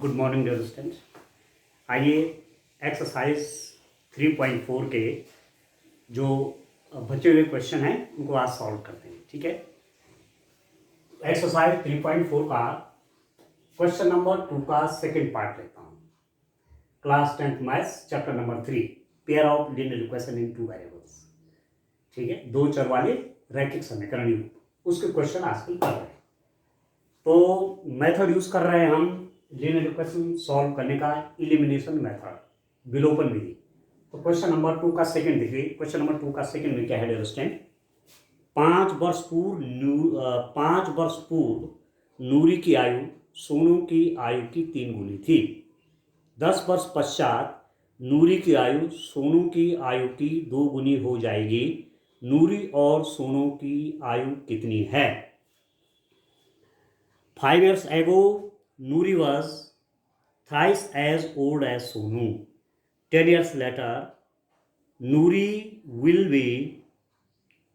Good morning dear students. आइए exercise 3.4 के जो बचे हुए क्वेश्चन हैं उनको आज सॉल्व करते हैं। ठीक है, एक्सरसाइज 3.4 का क्वेश्चन नंबर 2 का सेकंड पार्ट लेता हूँ। Class 10th maths chapter number 3, pair of linear equation in two variables. ठीक है, दो चर वाले रैखिक समीकरण युग्म, उसके क्वेश्चन आजकल कर रहे हैं। तो मेथड यूज कर रहे हैं हम लीनियर इक्वेशन सॉल्व करने का, इलिमिनेशन मेथड, विलोपन विधि। तो क्वेश्चन नंबर 2 का सेकंड देखिए। क्वेश्चन नंबर 2 का सेकंड में क्या है डियर स्टूडेंट? 5 वर्ष पूर्व नूरी की आयु सोनू की आयु की 3 गुनी थी। 10 वर्ष पश्चात नूरी की आयु सोनू की आयु की 2 गुनी हो जाएगी। नूरी और सोनू की आयु कितनी है? 5 years ago, Nuri was thrice as old as Sonu. 10 years later, Nuri will be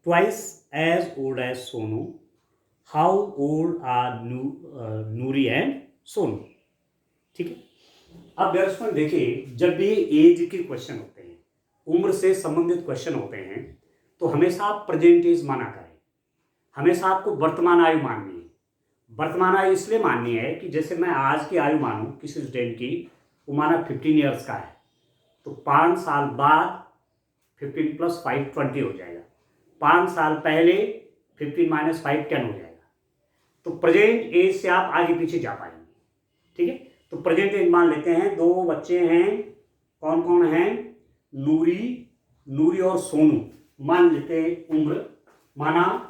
twice as old as Sonu. How old are Nuri and Sonu? ठीक है, अब दर्शकों देखिए, जब भी एज के क्वेश्चन होते हैं, उम्र से संबंधित क्वेश्चन होते हैं, तो हमेशा आप प्रेजेंट एज माना करें। हमेशा आपको वर्तमान आयु माननी है। वर्तमान आयु इसलिए माननी है कि जैसे मैं आज की आयु मानूं किसी स्टूडेंट की, वो माना 15 ईयर्स का है, तो 5 साल बाद 15 + 5 20 हो जाएगा। 5 साल पहले 15 - 5 10 हो जाएगा। तो प्रेजेंट एज से आप आगे पीछे जा पाएंगे। ठीक है, तो प्रेजेंट एज मान लेते हैं। 2 बच्चे हैं, कौन कौन हैं? नूरी और सोनू। मान लेते हैं उम्र, माना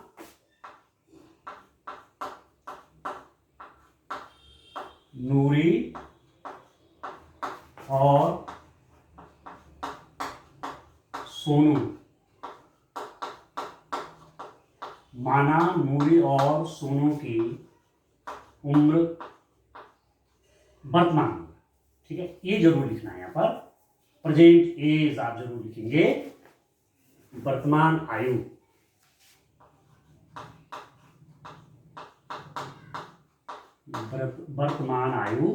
नूरी और सोनू, माना नूरी और सोनू की उम्र वर्तमान। ठीक है, ये जरूर लिखना है यहाँ पर। प्रेजेंट एज आप जरूर लिखेंगे, वर्तमान आयु। वर्तमान आयु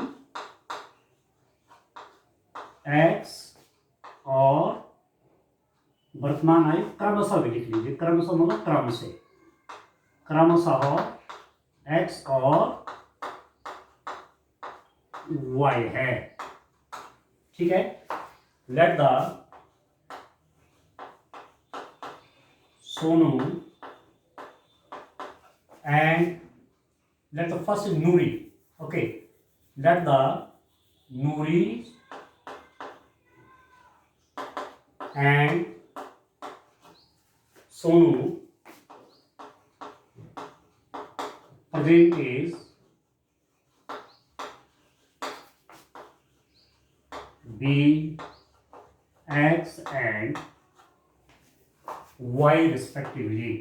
x और वर्तमान आयु क्रमशः भी लिख लीजिए। क्रमशः मतलब क्रम से, क्रमशः x और y है। ठीक है, let the Sonu and let the first Nuri, okay, let the Nuri and Sonu present is B, X and Y respectively.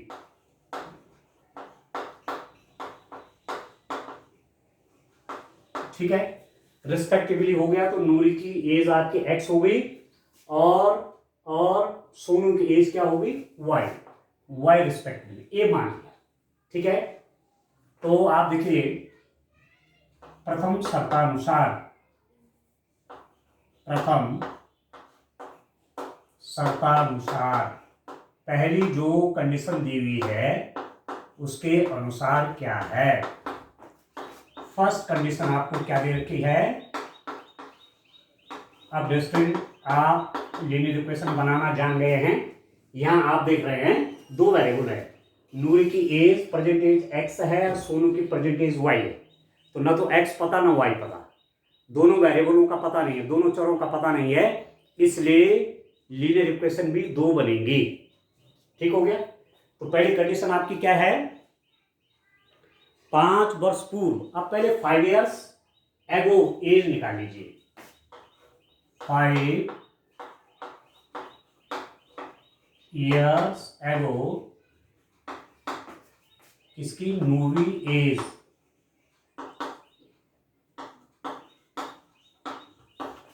ठीक है, रिस्पेक्टिवली हो गया। तो नूरी की एज आपकी x हो गई और सोनू की एज क्या होगी? y रिस्पेक्टिवली, ए मान लिया। ठीक है, तो आप देखिए, प्रथम शर्तानुसार पहली जो कंडीशन दी हुई है उसके अनुसार क्या है? फर्स्ट कंडीशन आपको क्या दे रखी है? अब दोस्तों, आप लीनियर इक्वेशन बनाना जान गए हैं। यहां आप देख रहे हैं 2 वेरिएबल है। नूरी की एज प्रेजेंट एज x है और सोनू की प्रेजेंट एज y है। तो ना तो x पता ना y पता, दोनों वेरिएबलों का पता नहीं है, दोनों चरों का पता नहीं है, इसलिए लीनियर इक्वेशन भी 2 बनेंगी। ठीक हो गया। तो पहली कंडीशन आपकी क्या है? 5 वर्ष पूर्व। अब पहले 5 years ago एज निकाल लीजिए। 5 years ago इसकी नूरी एज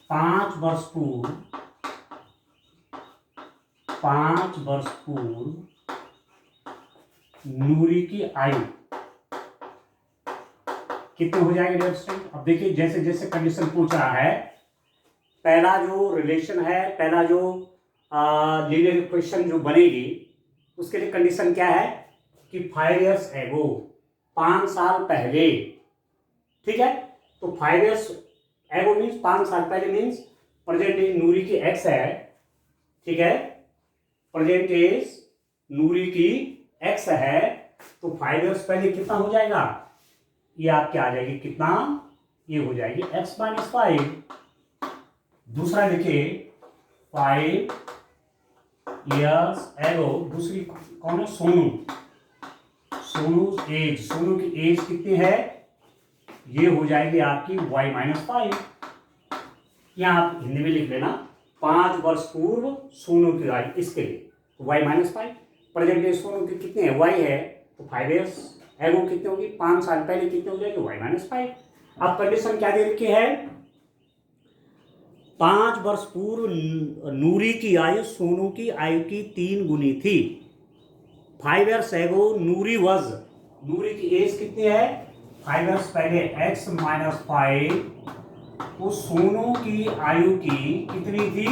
5 वर्ष पूर्व, 5 वर्ष पूर्व नूरी की आयु कितने हो जाएंगे डियर स्टूडेंट? अब देखिए जैसे जैसे कंडीशन पूछ रहा है, पहला जो रिलेशन है, पहला जो लीनियर इक्वेशन जो बनेगी उसके लिए कंडीशन क्या है कि 5 years एगो, 5 साल पहले, ठीक है। तो 5 years एगो मीन्स 5 साल पहले, मीन्स प्रेजेंट एज नूरी की एक्स है, ठीक है, प्रेजेंट एज नूरी की एक्स है, तो 5 years पहले कितना हो जाएगा, ये आपके आ जाएगी कितना, ये हो जाएगी x-5। दूसरा देखिए 5 years एगो, दूसरी कौन है, सोनू, सोनू एज, सोनू की एज कितनी है, ये हो जाएगी आपकी y-5। यहां आप हिंदी में लिख लेना 5 वर्ष पूर्व सोनू की आयु, इसके लिए y-5। प्रेजेंट एज सोनू की कितनी है, y है, तो 5 years एगो कितने होगी, 5 साल पहले कितने हो जाएगी, y-5। अब कंडीशन क्या दे रखी है, 5 वर्ष पूर्व नूरी की आयु सोनू की आयु की 3 गुनी थी। 5 years एगो नूरी वॉज, नूरी की एज कितनी है, 5 years पहले x-5, तो सोनू की आयु की कितनी थी,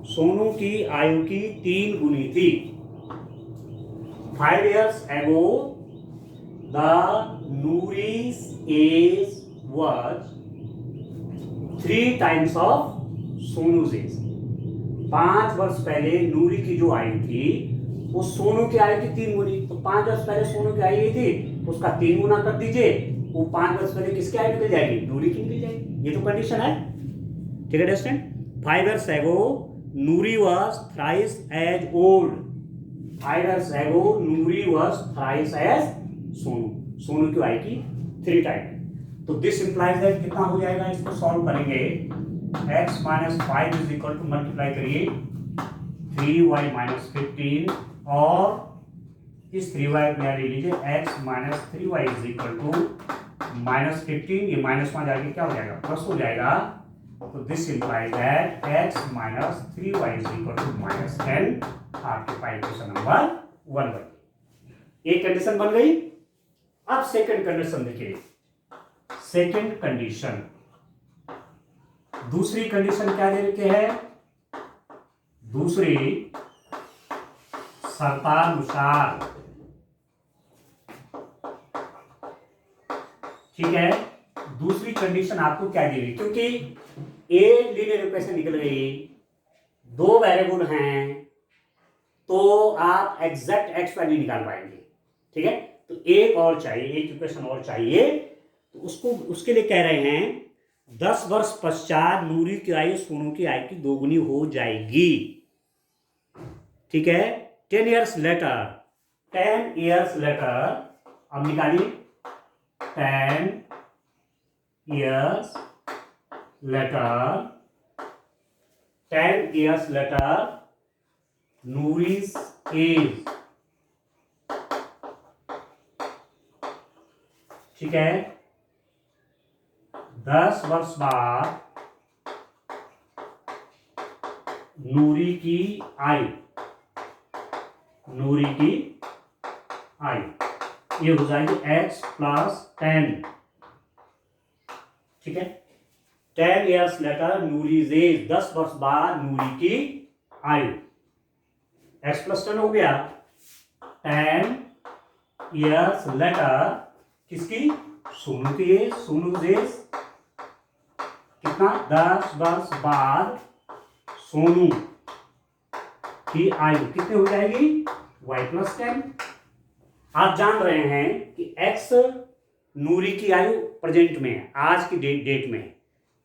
सोनू की आयु की 3 गुनी थी। 5 years ago the Nuri's age was 3 times of सोनू's age। 5 वर्ष पहले नूरी की जो आयु थी वो सोनू की आयु की 3 गुनी, तो 5 वर्ष पहले सोनू की आयु थी, उसका 3 गुना कर दीजिए, वो 5 वर्ष पहले किसकी आयु निकल जाएगी, नूरी की निकल जाएगी। ये तो कंडीशन है, ठीक है दोस्तों। 5 years ago Noori was thrice as old, 5 years ago Noori was thrice as Sonu, Sonu की आयु की 3 टाइम। तो दिस इंप्लाइज दैट कितना हो जाएगा, इसको सॉल्व करेंगे, x-5 is equal to, multiply करिए 3y-15, और इस 3y को यहाँ ले लीजिए, x-3y इज इक्वल टू -15, ये -1 जाके क्या हो जाएगा, प्लस हो जाएगा। तो this implies that x-3y is equal to -10। आपके पास इक्वेशन नंबर 1 बन गई, एक कंडीशन बन गई। अब सेकंड कंडीशन देखिए, सेकंड कंडीशन, दूसरी कंडीशन क्या दे रखी है, दूसरी शर्तानुसार, ठीक है। दूसरी कंडीशन आपको क्या दी गई, क्योंकि ए लीनियर इक्वेशन निकल गई, 2 वेरिएबल हैं, तो आप एग्जैक्ट एक्स वैल्यू निकाल पाएंगे, ठीक है। तो एक और चाहिए, एक इक्वेशन और चाहिए, तो उसको उसके लिए कह रहे हैं 10 वर्ष पश्चात नूरी की आयु सोनू की आयु की 2 गुनी हो जाएगी, ठीक है। 10 years later, 10 years later, अब निकालिए 10 years later, 10 years later नूरी's as, ठीक है, 10 वर्ष बाद नूरी की आयु, नूरी की आयु ये हो जाएगी x+10, ठीक है। 10 years later नूरी's एज, 10 वर्ष बाद नूरी की आयु, x+10 हो गया। 10 years later किसकी, सोनू की एज, सोनू एज कितना, 10 वर्ष बाद सोनू की आयु कितनी हो जाएगी, y+10। आप जान रहे हैं कि x नूरी की आयु प्रेजेंट में है, आज की डेट में है,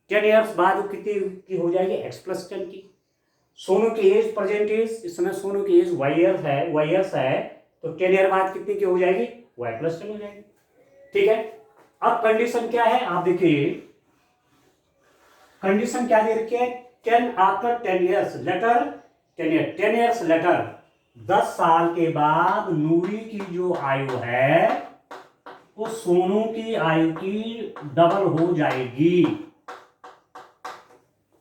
10 years बाद वो कितनी की हो जाएगी, x+10 की। सोनू की एज प्रेजेंट एज, इस समय सोनू की एज y years है, तो 10 year बाद कितनी की हो जाएगी, y+10 हो जाएगी, ठीक है। अब कंडीशन क्या है, आप देखिए कंडीशन क्या दे रखी है, 10 after 10 years later, 10 years later, 10 साल के बाद नूरी की जो आयु है वो सोनू की आयु की डबल हो जाएगी,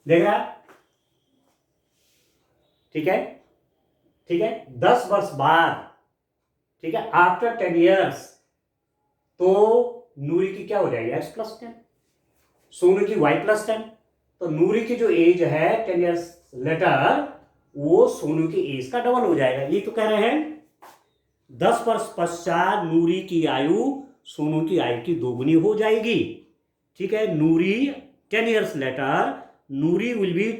देख रहा, ठीक है, ठीक है। 10 वर्ष बाद, ठीक है, आफ्टर 10 years, तो नूरी की क्या हो जाएगी x+10, सोनू की y+10। तो नूरी की जो एज है 10 ईयर्स लेटर वो सोनू की एज का डबल हो जाएगा। ये तो कह रहे हैं 10 वर्ष पश्चात नूरी की आयु सोनू की आयु की दोगुनी हो जाएगी। ठीक है, Noori 10 years later Noori will be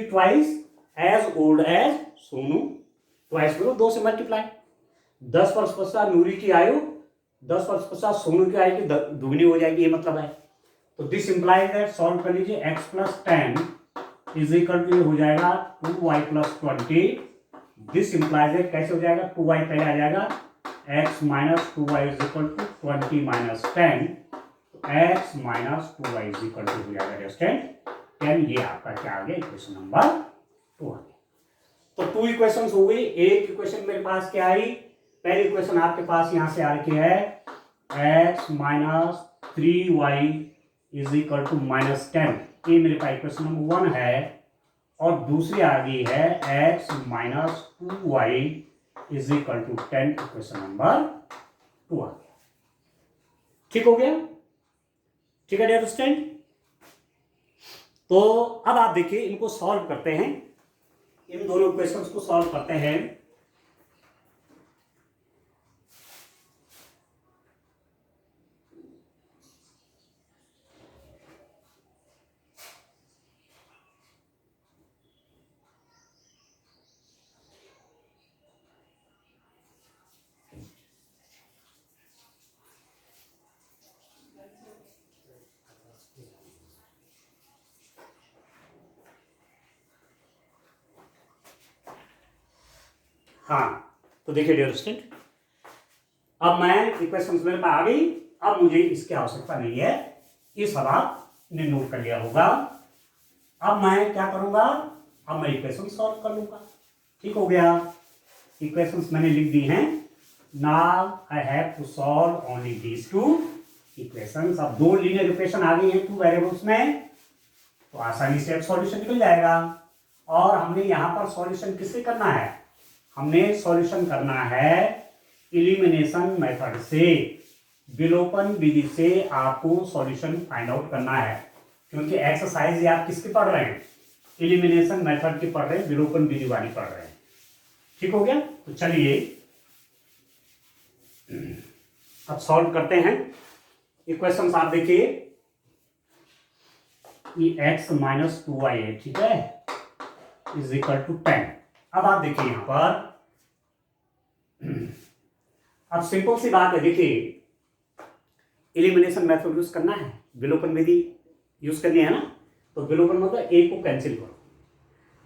twice as old as Sonu. Twice करो 2 से मल्टीप्लाई। 10 वर्ष पश्चात नूरी की आयु 10 वर्ष पश्चात सोनू की आयु की दुगनी हो जाएगी, ये मतलब है। तो दिस इंप्लाइज दैट, सॉल्व कर लीजिए, x+10 इज इक्वल टू हो जाएगा 2y+20। दिस इंप्लाइज दैट कैसे हो जाएगा, 2y पहले आ जाएगा, x - 2y is equal to 20 - 10, x - 2y is equal to हो जाएगा 10। ये आपका क्या आ गया, इक्वेशन नंबर 2 आ गया। तो 2 इक्वेशंस हो गई। एक इक्वेशन मेरे पास क्या आई, पहली इक्वेशन आपके पास यहां से आ रखी है x - 3y is equal to -10, ये मेरे पास इक्वेशन नंबर 1 है। और दूसरी आ गई है x - 2y is equal to 10, equation number 2 आ गया। ठीक हो गया, ठीक है डियर स्टूडेंट। तो अब आप देखिए इनको सॉल्व करते हैं, इन दोनों इक्वेशंस को सॉल्व करते हैं। हाँ, तो देखिए डियर स्टूडेंट, अब मैं इक्वेशंस मेरे पास आ गई। अब मुझे इसकी आवश्यकता नहीं है, ये सब आपने नोट कर लिया होगा। अब मैं क्या करूंगा, अब मैं इक्वेशन सॉल्व कर लूंगा। ठीक हो गया, इक्वेशंस मैंने लिख दी हैं। Now I have to solve only these 2 equations. अब 2 लीनियर इक्वेशन आ गई हैं 2 वेरिएबल्स में, तो आसानी से अब सॉल्यूशन निकल जाएगा। और हमने यहां पर सॉल्यूशन किससे करना है, हमने सॉल्यूशन करना है एलिमिनेशन मेथड से, विलोपन विधि से आपको सॉल्यूशन फाइंड आउट करना है। क्योंकि एक्सरसाइज ये आप किसकी पढ़ रहे हैं, एलिमिनेशन मेथड की पढ़ रहे हैं, विलोपन विधि वाली पढ़ रहे हैं। ठीक हो गया, तो चलिए अब सॉल्व करते हैं इक्वेशंस। आप देखिए ये x - 2y है, ठीक है, इज इक्वल टू 10। अब आप देखिए यहां पर, अब सिंपल सी बात है, देखिए एलिमिनेशन मेथड यूज करना है, विलोपन विधि यूज करनी है ना। तो विलोपन मतलब a को कैंसिल करो।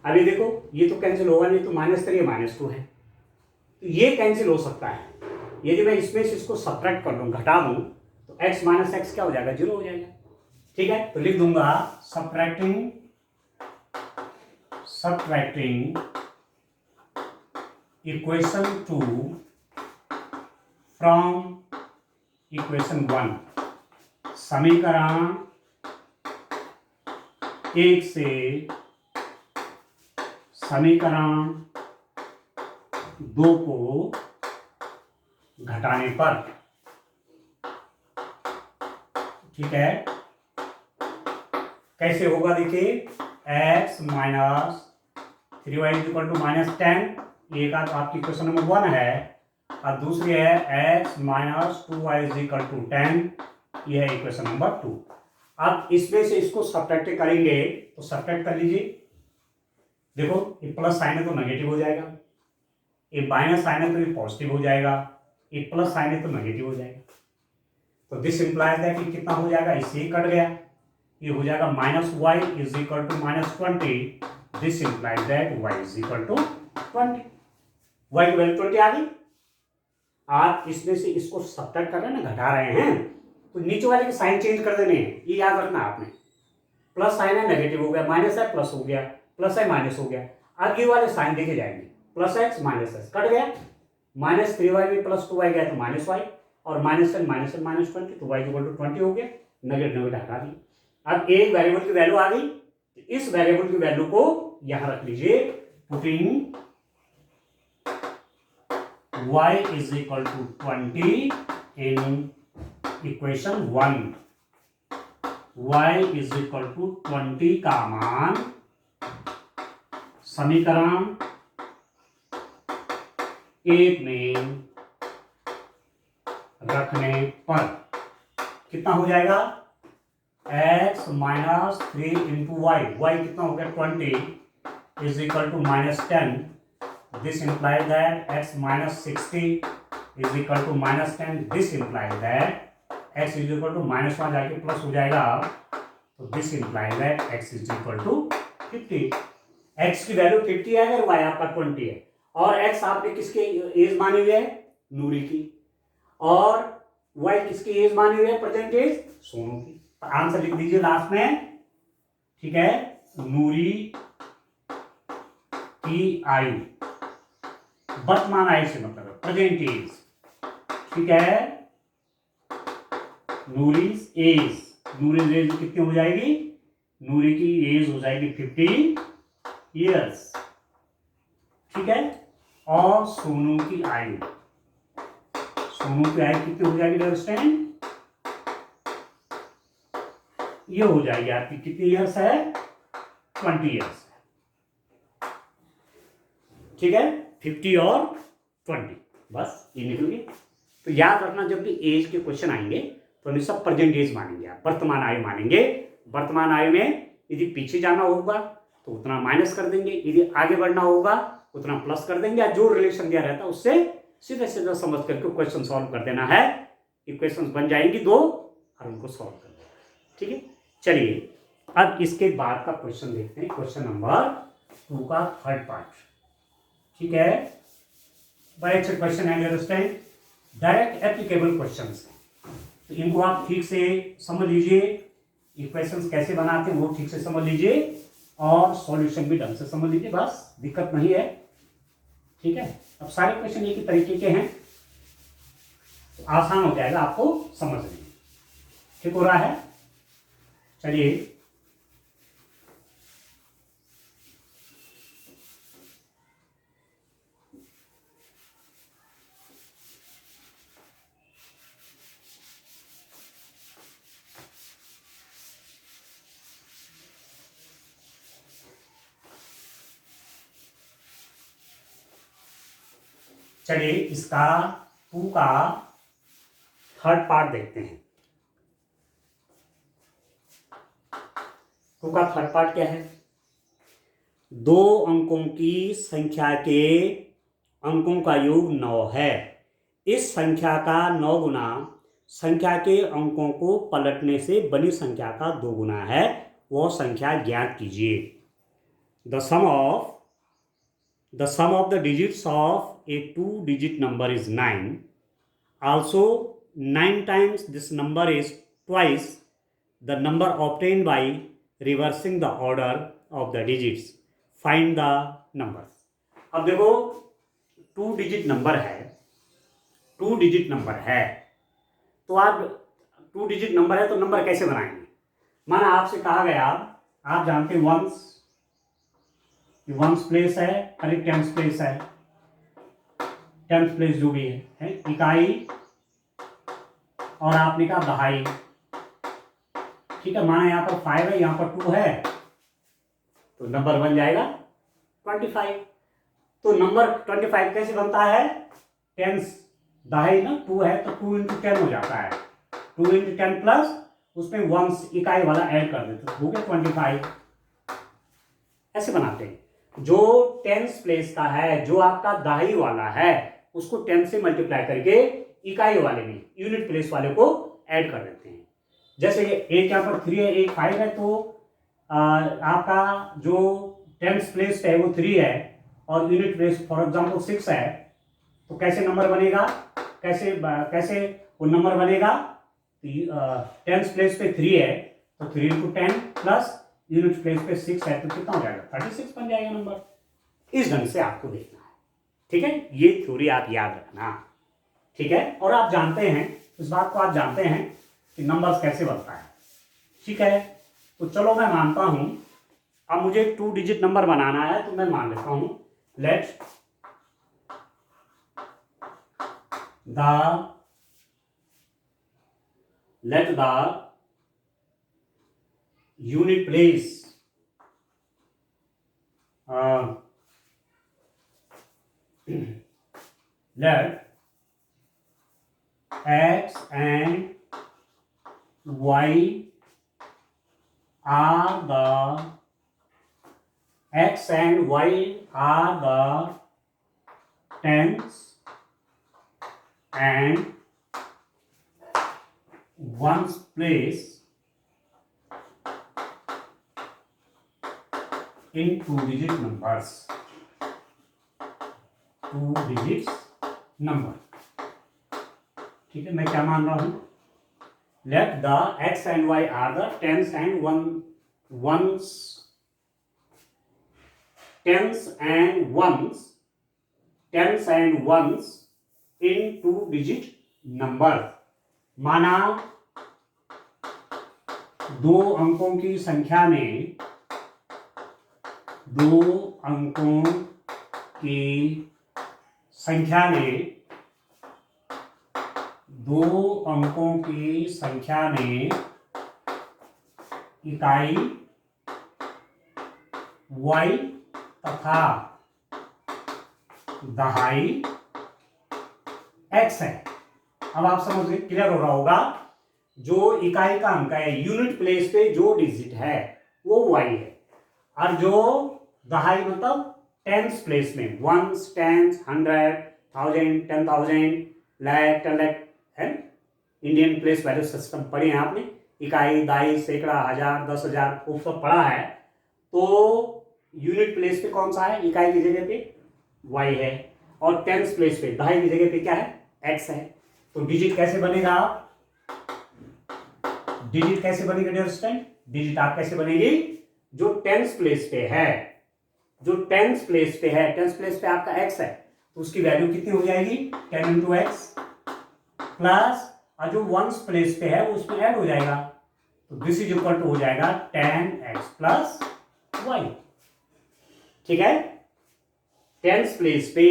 अभी देखो ये तो कैंसिल होगा नहीं, तो -3 -2 है, तो ये कैंसिल हो सकता है। यदि मैं इसमें से इसको सब्ट्रैक्ट कर दूं, घटा दूं, तो x - x क्या हो जाएगा, 0 हो जाएगा। ठीक है, तो लिख दूंगा सब्ट्रैक्टिंग इक्वेशन 2 फ्रॉम इक्वेशन 1, समीकरण 1 से समीकरण 2 को घटाने पर। ठीक है, कैसे होगा, देखिए x - 3y इक्वल टू -10, एक आपकी क्वेश्चन नंबर 1 है, और दूसरी है x - 2y इक्वल टू 10, यह है इक्वेशन नंबर 2। अब इसमें से इसको सब्ट्रैक्ट करेंगे, तो सब्ट्रैक्ट कर लीजिए। देखो ये प्लस साइन है तो नेगेटिव हो जाएगा, ये माइनस साइन है तो ये पॉजिटिव हो जाएगा, ये प्लस साइन है तो नेगेटिव हो जाएगा। तो दिस इंप्लाइज दैट कि कितना हो जाएगा, इससे कट गया, ये हो जाएगा -y is equal to -20। This implies that y is equal to 20, y की वैल्यू 20 आ गई। आप इसमें से इसको सब्ट्रैक्ट कर रहे हैं ना, घटा रहे हैं, तो नीचे वाले के साइन चेंज कर देने हैं, ये याद रखना आपने। प्लस साइन है नेगेटिव हो गया, माइनस है प्लस हो गया, प्लस है माइनस हो गया। अब ये वाले साइन देखे जाएंगे, +x -x कट गया, -3y में +2y गया तो -y, और -10 -20 तो y इक्वल टू 20 हो गया, नेगेटिव हटा दी। अब एक वेरिएबल की वैल्यू आ गई, तो इस वेरिएबल की वैल्यू को यहां रख लीजिए, putting y is equal to 20 in equation 1 y is equal to 20 का मान समीकरण 1 में रखने पर कितना हो जाएगा? x minus 3 into y, y कितना हो गया 20 is equal to minus 10. This implies that x minus 60 is equal to minus 10. This implies that x is equal to minus 1 जाके प्लस हो जाएगा, तो this implies that x is equal to 50. x की value 50 है अगर y आपका 20 है, और x आपने किसके एज मानी हुई है? नूरी की, और y किसकी एज मानी हुई है? प्रेजेंट एज सोनू की. तो आंसर लिख दीजिए लास्ट में, ठीक है? नूरी की आई, वर्तमान आयु से मतलब है प्रेजेंट एज, ठीक है? नूरीज एज, नूरीज एज कितनी हो जाएगी? नूरी की एज हो जाएगी 50 ईयर्स, ठीक है? और सोनू की आयु, सोनू की आयु कितनी हो जाएगी अंडरस्टैंड? ये हो जाएगी आपकी कितनी ईयर्स है? 20 ईयर्स, ठीक है? 50 और 20, बस ये निकल गए. तो याद रखना, जब भी एज के क्वेश्चन आएंगे तो हमेशा प्रेजेंट एज मानेंगे, आप वर्तमान आयु मानेंगे. वर्तमान आयु में यदि पीछे जाना होगा तो उतना माइनस कर देंगे, यदि आगे बढ़ना होगा उतना प्लस कर देंगे. जो रिलेशन दिया रहता है उससे सीधा सीधा समझ करके क्वेश्चन सॉल्व कर देना है. इक्वेशंस बन जाएंगी 2 और उनको सॉल्व कर देना, ठीक है? चलिए अब इसके बाद का क्वेश्चन देखते हैं, क्वेश्चन नंबर 2 का थर्ड पार्ट, ठीक है? बड़े अच्छे क्वेश्चन है, अंडरस्टैंड, डायरेक्ट एप्लीकेबल क्वेश्चंस हैं, तो इनको आप ठीक से समझ लीजिए. इक्वेशंस कैसे बनाते हैं वो ठीक से समझ लीजिए, और सॉल्यूशन भी ढंग से समझ लीजिए, बस दिक्कत नहीं है, ठीक है? अब सारे क्वेश्चन एक ही तरीके के हैं, तो आसान हो जाएगा आपको समझने में. ठीक हो रहा है? चलिए चलिए इसका 2 का थर्ड पार्ट देखते हैं. 2 का थर्ड पार्ट क्या है? 2 अंकों की संख्या के अंकों का योग 9 है. इस संख्या का 9 गुना संख्या के अंकों को पलटने से बनी संख्या का 2 गुना है, वह संख्या ज्ञात कीजिए. The sum of the digits of a 2-digit number is 9. Also 9 times this number is twice the number obtained by reversing the order of the digits. Find the numbers. अब देखो 2 डिजिट नंबर है, 2 digit number है, तो आप 2 digit number है तो number कैसे बनाएंगे? माना आपसे कहा गया, आप जानते हैं वंस प्लेस है, करीब टेंस प्लेस है, टेंस प्लेस जो भी है इकाई, और आपने कहा दहाई, ठीक है? माना यहाँ पर 5 है, यहाँ पर 2 है, तो नंबर बन जाएगा 25. तो नंबर 25 कैसे बनता है? टेंस दहाई ना, 2 है तो 2 इंटू 10 हो जाता है, 2 इंटू 10 प्लस उसमें वंस इकाई वाला ऐड कर देते हो गया 25. ऐसे बनाते हैं. जो टेंस प्लेस का है, जो आपका दहाई वाला है, उसको 10 से मल्टीप्लाई करके इकाई वाले में, यूनिट प्लेस वाले को ऐड कर देते हैं. जैसे एक यहाँ पर 3 है, एक 5 है, तो आपका जो टेंस प्लेस है वो 3 है, और यूनिट प्लेस फॉर एग्जांपल 6 है, तो कैसे नंबर बनेगा? कैसे वो नंबर बनेगा? टेंस प्लेस पे 3 है तो 3 इंटू 10 प्लस यूनिट प्लेस पे 6 है, तो कितना हो जाएगा? 36 बन जाएगा नंबर. इस ढंग से आपको देखना है, ठीक है? ये थ्योरी आप याद रखना, ठीक है? और आप जानते हैं, इस बात को आप जानते हैं कि नंबर्स कैसे बनता है, ठीक है? तो चलो मैं मानता हूं, अब मुझे 2 डिजिट नंबर बनाना है, तो मैं मान लेता हूं, let the let the unit place let x and y are the tens and ones place in two-digit numbers. Two-digit number. ठीक है, मैं क्या मान रहा हूं? Let the x and y are the tens and ones in two-digit number. माना दो अंकों की संख्या में इकाई y तथा दहाई x है। अब आप समझ गए, क्लियर हो रहा होगा। जो इकाई का अंक है, यूनिट प्लेस पे जो डिजिट है वो y है, और जो दहाई मतलब टेंस प्लेस में, वंस, टेंस, 100, 1000, 10,000, लाख, 10 लाख है। इंडियन प्लेस वैल्यू सिस्टम पढ़े हैं आपने, इकाई, दहाई, सैकड़ा, हजार, 10,000 वो सब पढ़ा है। तो यूनिट प्लेस पे कौन सा है? इकाई की जगह पे y है, और टेंस प्लेस पे दहाई की जगह पे क्या है? x है। तो डिजिट कैसे बनेगा? डियर स्टूडेंट, डिजिट आप कैसे बनेगी? जो टेंस प्लेस पे है, टेंस प्लेस पे आपका x है, तो उसकी वैल्यू कितनी हो जाएगी? 10 इंटू एक्स प्लस, और जो वंस प्लेस पे है वो उसमें ऐड हो जाएगा, तो दिस इज इक्वल टू हो जाएगा 10x प्लस y। ठीक है, टेंस प्लेस पे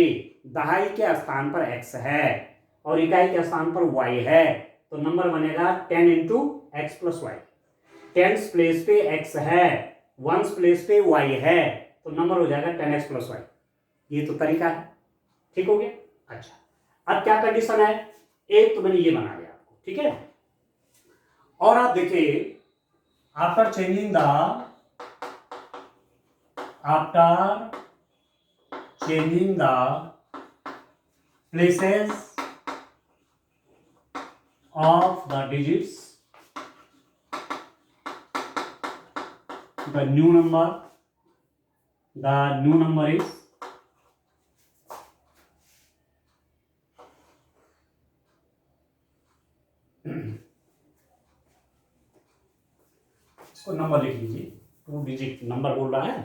दहाई के स्थान पर x है और इकाई के स्थान पर y है, तो नंबर बनेगा 10 into x plus y. Tens place पे x है, वंस प्लेस पे y है, तो नंबर हो जाएगा 10x प्लस वाई। ये तो तरीका है, ठीक हो गया। अच्छा, अब क्या कंडीशन है? एक तो मैंने ये बना दिया आपको, ठीक है। और आप देखिए, after changing the places of the digits, the new number is इसको नंबर लिख लीजिए, 2 डिजिट नंबर बोल रहा है,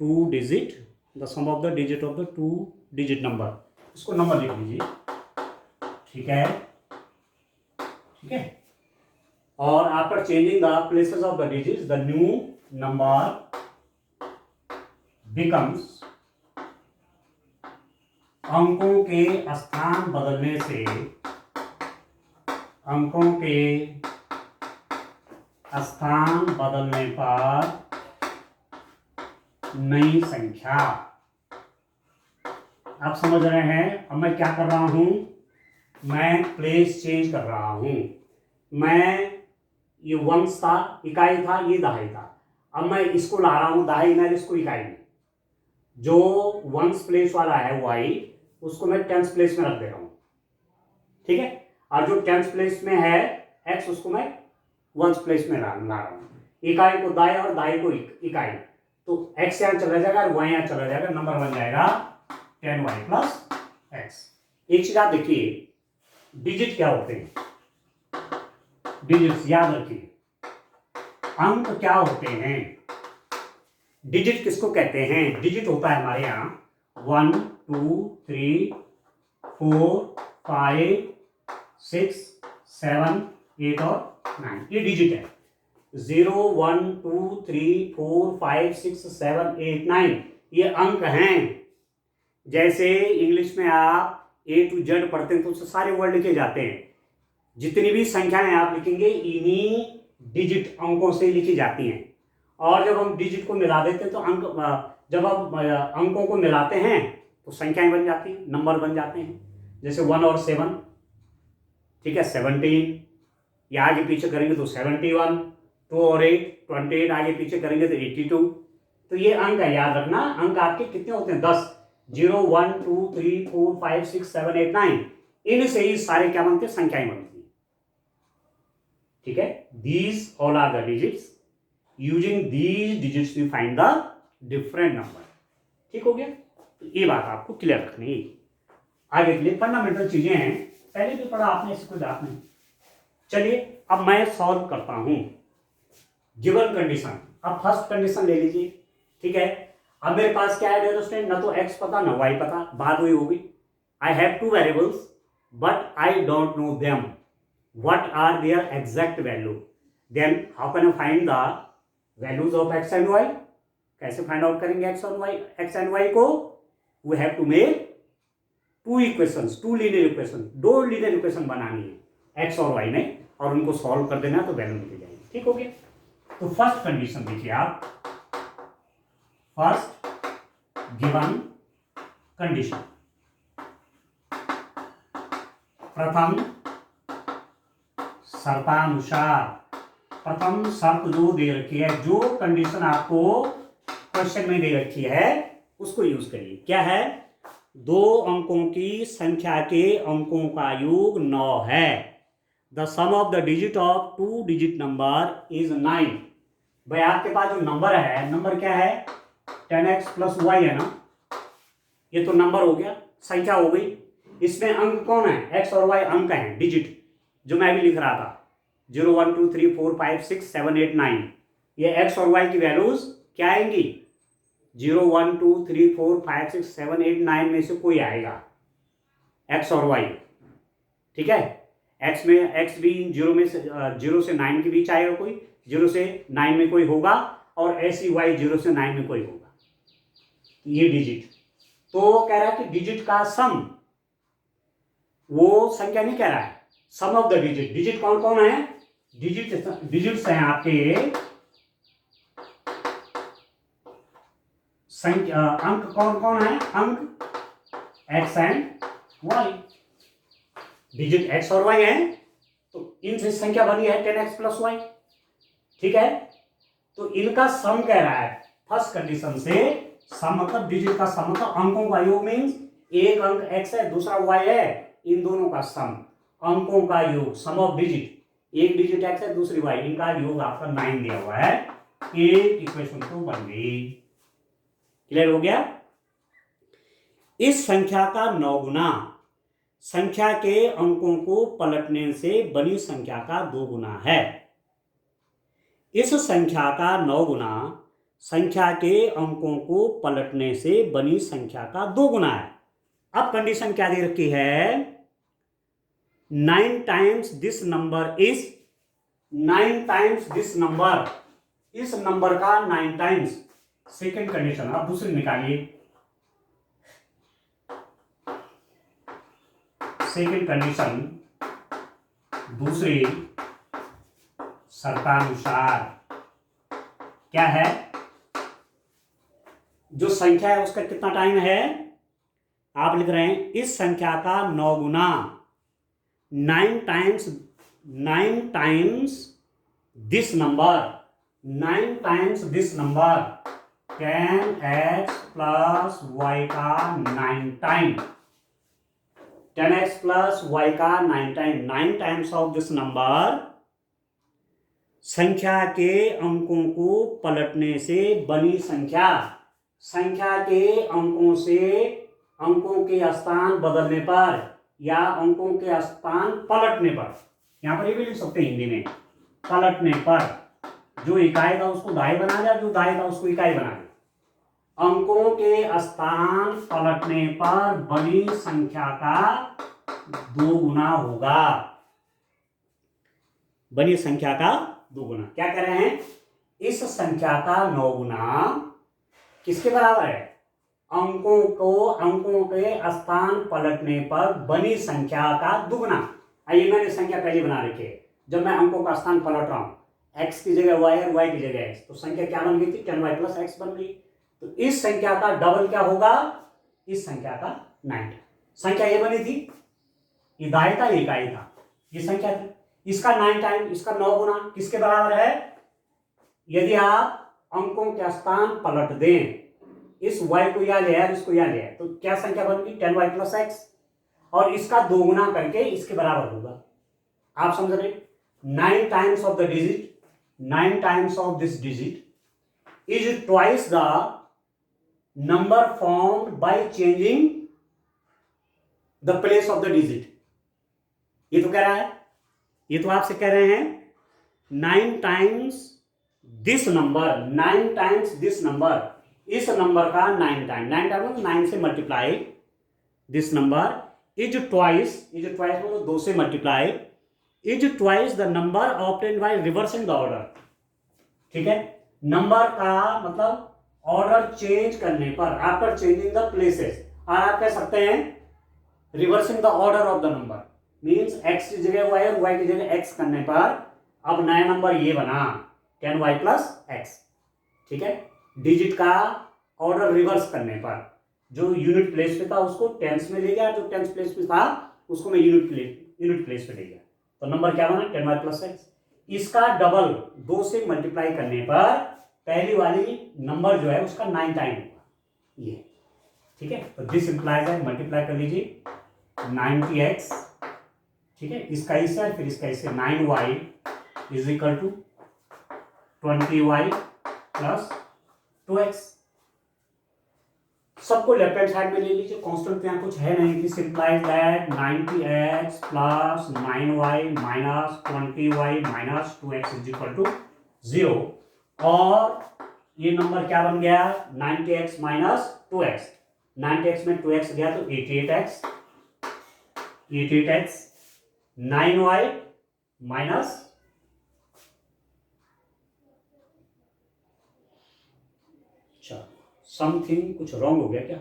2 digit, the sum of the digit of the 2 digit number, इसको नंबर लिख लीजिए। ठीक है, ठीक है। और after changing the places of the digits, the new number becomes, अंकों के स्थान बदलने से, अंकों के स्थान बदलने पर नई संख्या। आप समझ रहे हैं? अब मैं क्या कर रहा हूं? मैं प्लेस चेंज कर रहा हूं। मैं, ये वंस था, इकाई था, ये दहाई था, अब मैं इसको ला रहा हूं दहाई में, इसको इकाई में। जो वंस प्लेस वाला है y, उसको मैं टेंस प्लेस में रख दे रहा हूं, ठीक है। और जो टेंस प्लेस में है x, उसको मैं वंस प्लेस में ला रहा हूं। इकाई को दाई और दाई को इकाई, तो x यहां चला जाएगा और y यहां चला जाएगा, नंबर बन जाएगा 10y प्लस x। एक चीज आप देखिए, डिजिट क्या होते हैं? डिजिट्स याद रखिए, अंक क्या होते हैं? डिजिट किसको कहते हैं? डिजिट होता है हमारे यहां 1 2 3 4 5 6 7 8 और 9, ये डिजिट है। 0 1 2 3 4 5 6 7 8 9 ये अंक हैं। जैसे इंग्लिश में आप A to Z पढ़ते हैं तो उससे सारे वर्ड लिखे जाते हैं, जितनी भी संख्याएं आप लिखेंगे इन्हीं डिजिट अंकों से लिखी जाती हैं। और जब हम डिजिट को मिला देते हैं तो जब आप अंकों को मिलाते हैं तो संख्याएं बन जाती हैं, नंबर बन जाते हैं। जैसे 1 और 7, ठीक है, 17, या आगे पीछे करेंगे तो 71, 2 और 8, 28, आगे पीछे करेंगे तो 82। तो ये अंक है, याद रखना। अंक आपके कितने होते हैं? 10। 0, 1, 2, 3, 4, 5, 6, 7, 8, 9, इनसे ही सारे क्या बनते हैं? संख्याएं बनती हैं। ठीक है, these all are the digits, using these digits we find the different number. ठीक हो गया? तो ये बात आपको क्लियर रखनी है। आगे के लिए फंडामेंटल चीजें हैं, पहले भी पढ़ा आपने, इसको याद नहीं। चलिए अब मैं सॉल्व करता हूं गिवन कंडीशन। अब फर्स्ट कंडीशन ले लीजिए, ठीक है। अब मेरे पास क्या है डियर स्टूडेंट? ना तो एक्स पता ना वाई पता, बात वही होगी। I have 2 variables but I don't know them what are their exact value. Then how can I find the values of x and y? कैसे फाइंड आउट करेंगे एक्स और वाई, एक्स एंड वाई को? We have to make 2 equations, 2 linear equation, 2 linear equation बनानी है x और Y में, और उनको सॉल्व कर देना तो वैल्यू निकल जाएगी। ठीक हो गया? तो फर्स्ट कंडीशन देखिए आप, फर्स्ट गिवन कंडीशन, प्रथम शर्तानुसार, प्रथम शर्त जो दे रखी है, जो कंडीशन आपको क्वेश्चन में दे रखी है उसको यूज करिए। क्या है? 2 अंकों की संख्या के अंकों का योग 9 है। The sum of the digit of 2 digit number is 9। भाई आपके पास जो नंबर है, नंबर क्या है? 10x + y है ना। ये तो नंबर हो गया, संख्या हो गई। इसमें अंक कौन है? x और y अंक हैं, डिजिट, जो मैं अभी लिख रहा था। 0, 1, 2, 3, 4, 5, 6, 7, 8, 9। ये x और y की वैल्यूज क्या आएंगी? 0, 1, 2, 3, 4, 5, 6, 7, 8, 9 में से कोई आएगा, x और y। ठीक है, x में x भी 0 से 9 के बीच आएगा कोई, 0 से 9 में कोई होगा, और ऐसी y 0 से 9 में कोई होगा। ये डिजिट तो कह रहा है कि डिजिट का सम, वो संख्या नहीं कह रहा है, सम ऑफ द डिजिट। डिजिट कौन कौन है? डिजिट्स हैं आपके संख्या, अंक कौन कौन है? अंक x and y। Digit x और y है, तो इनसे संख्या बनी है 10x + y। ठीक है, तो इनका सम कह रहा है फर्स्ट कंडीशन से। सम मतलब डिजिट का सम मतलब अंकों का योग, मीन्स एक अंक x है, दूसरा y है, इन दोनों का सम, अंकों का योग, सम ऑफ डिजिट। एक डिजिट x है, दूसरी y, इनका योग आपका 9 दिया हुआ है। एक इक्वेशन तो बन गई। क्लियर हो गया? इस संख्या का 9 गुना संख्या के अंकों को पलटने से बनी संख्या का 2 गुना है। इस संख्या का 9 गुना संख्या के अंकों को पलटने से बनी संख्या का 2 गुना है। अब कंडीशन क्या दे रखी है? 9 times this number is, 9 times this number, इस नंबर का 9 टाइम्स। सेकेंड कंडीशन, अब दूसरी निकालिए। सेकेंड कंडीशन, दूसरी शर्तानुसार क्या है? जो संख्या है उसका कितना टाइम है? आप लिख रहे हैं इस संख्या का 9 गुना, 9 times, 9 times this number, 9 times this number, 10x + y का 9 टाइम, 10x + y का 9 time, 9 times of this number, संख्या के अंकों को पलटने से बनी संख्या। संख्या के अंकों से, अंकों के स्थान बदलने पर या अंकों के स्थान पलटने पर, यहां पर ये भी लिख सकते हैं हिंदी में, पलटने पर, जो इकाई था उसको दाई बना दिया, जो दाई था उसको इकाई बना दिया। अंकों के स्थान पलटने पर बनी संख्या का 2 गुना होगा। बनी संख्या का 2 गुना। क्या कह रहे हैं? इस संख्या का 9 गुना किसके बराबर है? अंकों के स्थान पलटने पर बनी संख्या का 2 गुना। आइए मैंने संख्या पहले बना रखी है, जब मैं अंकों का स्थान पलट रहा हूँ, x की जगह y और y की जगह x, तो संख्या क्या बन गई थी, 10y प्लस x बन गई। तो इस संख्या का डबल क्या होगा, इस संख्या का 9। संख्या ये बनी थी, ये दाएं था, ये गाई था, ये संख्या थी, इसका 9 टाइम, इसका 9 गुना किसके बराबर है, यदि आप अंकों के स्थान पलट दें, इस y को यहाँ ले आए, इसको यहाँ ले आए, तो क्या संख्या बन गई, 10y प्लस x, और इसका 2 गुना करके इसके बराबर होगा। आप समझ रहे, 9 times of the digit, 9 times of this digit is twice the number formed by changing the place of the digit. ये तो कह रहा है, ये तो आपसे कह रहे हैं 9 times this number, 9 times this number, इस नंबर का 9 टाइम, 9 टाइम 9 से multiply this number is twice मतलब 2 से multiply, is twice the number obtained by reversing the order. ठीक है, नंबर का मतलब ऑर्डर चेंज करने पर, आफ्टर चेंजिंग द प्लेसेस, और आप कह सकते हैं reversing the order of the number, means x की जगह y और y की जगह x करने पर अब नया नंबर ये बना 10y प्लस x। ठीक है, डिजिट का ऑर्डर रिवर्स करने पर, जो यूनिट प्लेस पे था उसको टेंस में ले गया, जो टेंस प्लेस पे था उसको मैं यूनिट प्लेस पे ले गया, तो नंबर क्या बना 10y प्लस x। इसका डबल 2 से मल्टीप्लाई करने पर पहली वाली नंबर जो है उसका 9 टाइम होगा ये। ठीक है, तो दिस इंप्लाइज है, मल्टीप्लाई कर लीजिए 90x, ठीक है, इसका इससे फिर इसका इससे 9y is equal to 20y plus 2x। सबको लेफ्ट हैंड साइड में ले लीजिए, कांस्टेंट तो यहाँ कुछ है नहीं, this implies that 90x plus 9y minus 20y minus 2x is equal to 0, और ये नंबर क्या बन गया 90x माइनस 2x, 90x में 2x गया तो 88x, 9y माइनस समथिंग कुछ रॉन्ग हो गया क्या,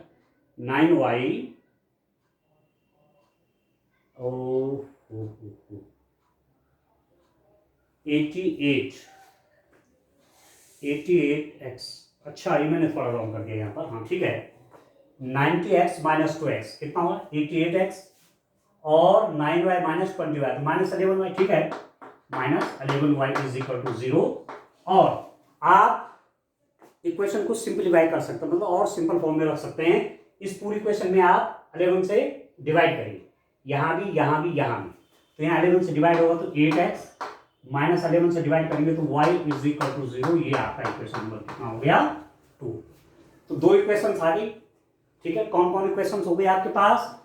9y ओ 88x, अच्छा ये मैंने थोड़ा रॉन्ग कर दिया यहाँ पर, हाँ ठीक है, 90x माइनस 2x कितना हुआ 88x, और 9y माइनस 20y, तो माइनस 11y, ठीक है, minus 11y is equal to 0, और आप इक्वेशन को सिंप्लीफाई कर सकते हो, मतलब और सिंपल फॉर्म में रख सकते हैं। इस पूरी इक्वेशन में आप 11 से डिवाइड करिए, यहाँ भी यहाँ भी यहाँ भी, तो यहाँ 11 से डिवाइड होगा तो 8x माइनस 11 से डिवाइड करेंगे तो y इज इक्वल टू 0, ये आपका इक्वेशन नंबर कितना हो गया 2। तो 2 इक्वेशन आ गई। ठीक है, कौन कौन इक्वेशन हो गई आपके पास,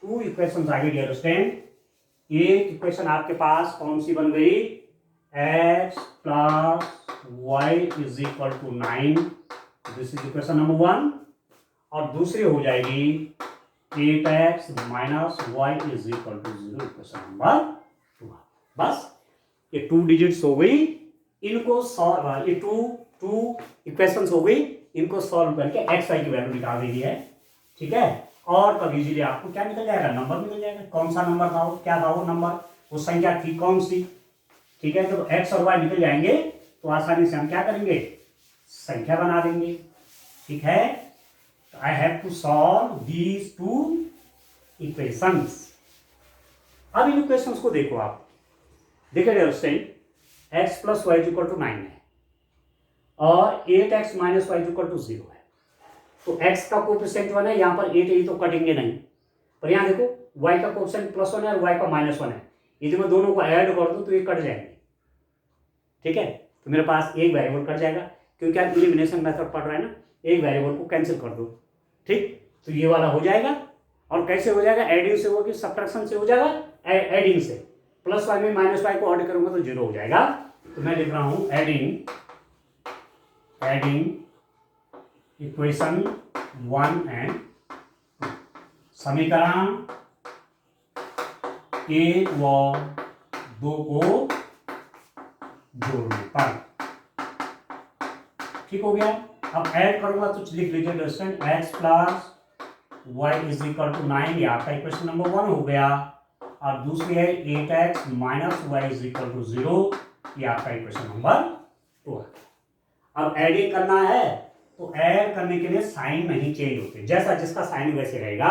2 इक्वेशन आ गई डियर स्टूडेंट। एक इक्वेशन आपके पास कौन सी बन गई, x plus y is equal to 9, this is equation number 1, और दूसरी हो जाएगी 8x minus y is equal to 0, equation number 2। बस ये 2 डिजिट्स हो गई, इनको सॉल्व, ये 2 इक्वेशंस हो गई, इनको सॉल्व करके x y की वैल्यू निकाल देनी है। ठीक है, और तब इजीली आपको क्या निकल जाएगा, नंबर निकल जाएगा, कौन सा नंबर था वो, क्या था वो नंबर, वो संख्या थी कौन सी। ठीक है, तो x और y निकल जाएंगे तो आसानी से हम क्या करेंगे, संख्या बना देंगे। ठीक है, I have to solve these 2 equations. अब इन इक्वेशंस को देखो, आप देखिए dear student, x plus y is equal to 9 है और 8x minus y is equal to 0 है, तो x का कोएफिशिएंट 1 है, यहाँ पर 8 है, तो कटेंगे नहीं, पर यहाँ देखो y का कोएफिशिएंट +1 है और y का -1 है, यदि मैं दोनों को ऐड कर दूं तो ये कट जाएंगे। ठीक है, तो मेरे पास एक वेरिएबल कट जाएगा, क्योंकि आप एलिमिनेशन मेथड पढ़ रहे हैं ना, एक वेरिएबल को कैंसिल कर दो। ठीक, तो ये वाला हो जाएगा, और कैसे हो जाएगा, एडिंग से होगा कि सब्ट्रैक्शन से हो जाएगा, एडिंग से, प्लस वाई में माइनस वाई को ऐड करूंगा तो 0 हो जाएगा। तो मैं लिख रहा हूं एडिंग इक्वेशन 1 एंड 2, समीकरण 1 व 2 को जोड़ने पर। ठीक हो गया, अब ऐड करूंगा तो लिख लीजिए x plus y is equal to 9, ये आपका इक्वेशन नंबर 1 हो गया, और दूसरी है 8x minus y is equal to 0। ये आपका इक्वेशन नंबर 2 है। अब एडिंग करना है तो ऐड करने के लिए साइन नहीं चेंज होते, जैसा जिसका साइन वैसे रहेगा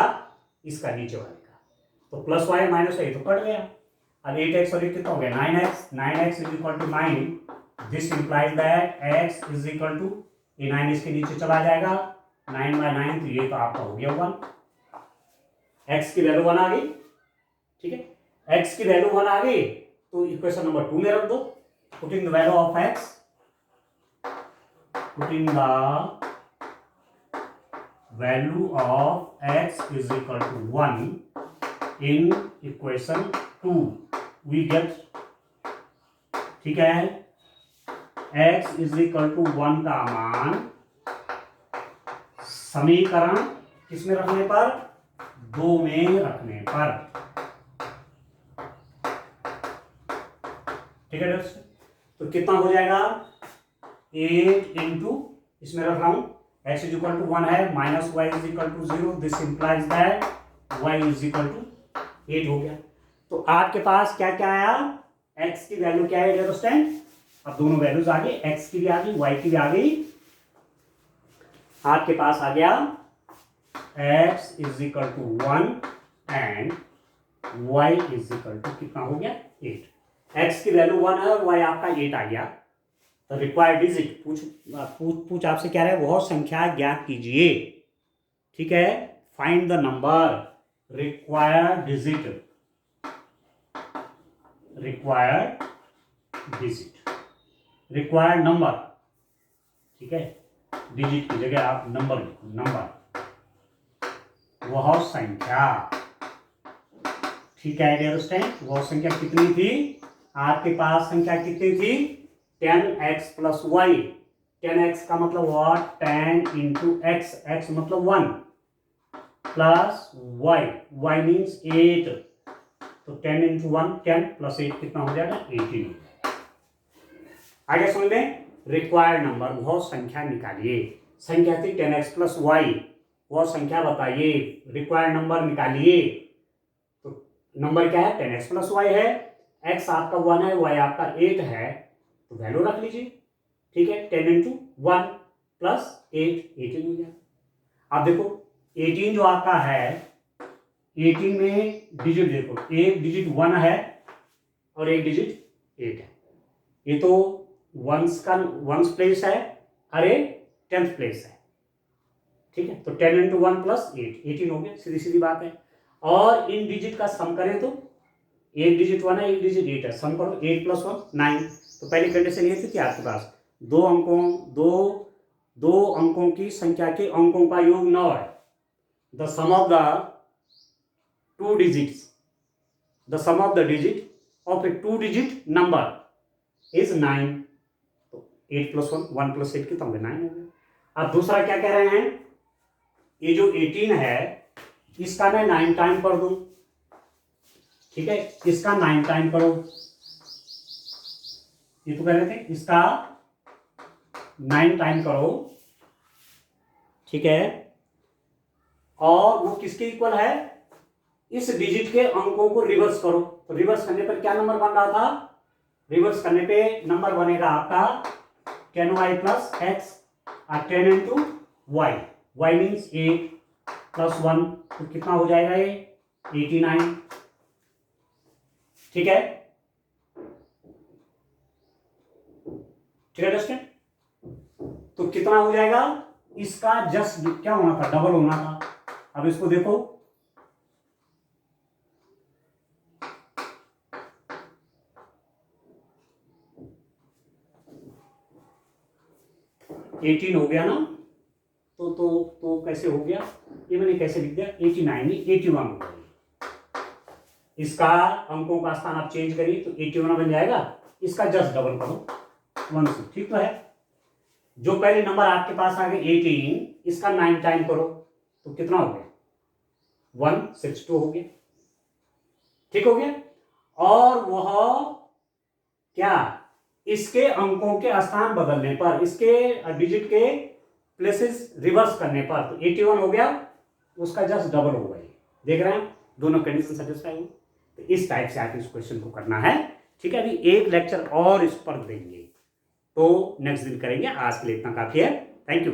इसका नीचे वाले का। तो प्लस वाई माइनस वाई तो कट गया। अब 8x और 8 कितना हो गया 9x, 9x is equal to 9। This implies that x is equal to, ये 9 इसके नीचे चला जाएगा, 9/9, तो ये तो आपका हो गया 1। x की वैल्यू 1 आ गई, ठीक है। x की वैल्यू 1 आ गई तो इक्वेशन नंबर 2 में रख दो। Putting the value of x, putting the value of x is equal to 1 in equation 2 we get, ठीक है, x is equal to 1 का मान समीकरण किस में रखने पर, 2 में रखने पर, ठीक है दोस्तों। तो कितना हो जाएगा 8 इंटू, इसमें रख रहा हूं x इज इक्वल टू 1 है, minus y is equal to 0। This implies that y is equal to 8 हो गया। तो आपके पास क्या क्या आया, x की वैल्यू क्या है दोस्तों, अब दोनों वैल्यूज आ गई, x की भी आ गई y की भी आ गई। आपके पास आ गया x is equal to 1 and y is equal to कितना हो गया 8। x की वैल्यू 1 है और y आपका 8 आ गया। तो रिक्वायर्ड डिजिट पूछ आपसे क्या है, वह संख्या ज्ञात कीजिए, ठीक है। Find the number, required digit, required digit, required number, ठीक है। डिजिट की जगह आप नंबर लिखो, नंबर, वह संख्या, ठीक है अंडरस्टैंड। वह संख्या कितनी थी, आपके पास संख्या कितनी थी 10x प्लस वाई। 10x का मतलब हुआ 10 इंटू एक्स, एक्स मतलब 1 प्लस वाई, वाई मीन्स 8, तो 10 इंटू 1 10 प्लस 8 कितना हो जाएगा 18 हो जाएगा। आगे समझ में, रिक्वायर्ड नंबर, वह संख्या निकालिए। संख्या थी 10x प्लस वाई, वह संख्या बताइए, रिक्वायर्ड नंबर निकालिए। तो नंबर क्या है 10x प्लस वाई है, x आपका 1 है, y आपका 8 है, तो वैल्यू रख लीजिए, ठीक है। 10 इंटू 1 प्लस 8 18 हो गया। अब देखो 18 जो आपका है, 18 में डिजिट देखो, एक डिजिट 1 है और एक डिजिट 8 है। ये तो वंस प्लेस है, अरे 10th प्लेस है, ठीक है। तो 10 इंटू 1 प्लस 8 18 हो गया, सीधी सीधी बात है। और इन डिजिट का सम करें तो एक डिजिट 1 है, एक डिजिट 8 है, सम करो 8 प्लस 1 9। तो पहली कंडीशन ये थी कि आपके पास दो अंकों की संख्या के अंकों का योग 9 है। The sum of the two digits, the sum of the digit of a 2 digit number is 9। तो 8 प्लस 1 प्लस 8 कितना हो गया 9 हो गया। अब दूसरा क्या कह रहे हैं, ये जो 18 है इसका मैं 9 टाइम कर दूं, ठीक है, इसका 9 टाइम करो। ये तो कह रहे थे इसका 9 टाइम करो, ठीक है। और वो किसके इक्वल है, इस डिजिट के अंकों को रिवर्स करो। तो रिवर्स करने पर क्या नंबर बन रहा था, रिवर्स करने पे नंबर बनेगा आपका 10y plus x, 10 into y, y means 8 plus 1, तो कितना हो जाएगा ये 89, ठीक है, ठीक है दोस्तों। तो कितना हो जाएगा, इसका जस्ट क्या होना था, डबल होना था। अब इसको देखो, एटीन हो गया ना, तो कैसे हो गया, ये मैंने कैसे लिख दिया 89 नहीं 81 हो गया। इसका अंकों का स्थान आप चेंज करिए तो 81 बन जाएगा, इसका जस्ट डबल करो 1 से, ठीक तो है। जो पहले नंबर आपके पास आ गए 18, इसका 9 टाइम करो तो कितना हो गया 162 हो गया, ठीक हो गया। और वह क्या, इसके अंकों के स्थान बदलने पर, इसके डिजिट के प्लेसेस रिवर्स करने पर, तो 81 हो गया, उसका जस्ट डबल हो गया। देख रहे हैं दोनों कंडीशन सेटिस्फाई हुई। तो इस टाइप से आप इस क्वेश्चन को करना है। ठीक है, अभी एक लेक्चर और इस पर देंगे, तो नेक्स्ट दिन करेंगे। आज के लिए इतना काफी है। Thank you.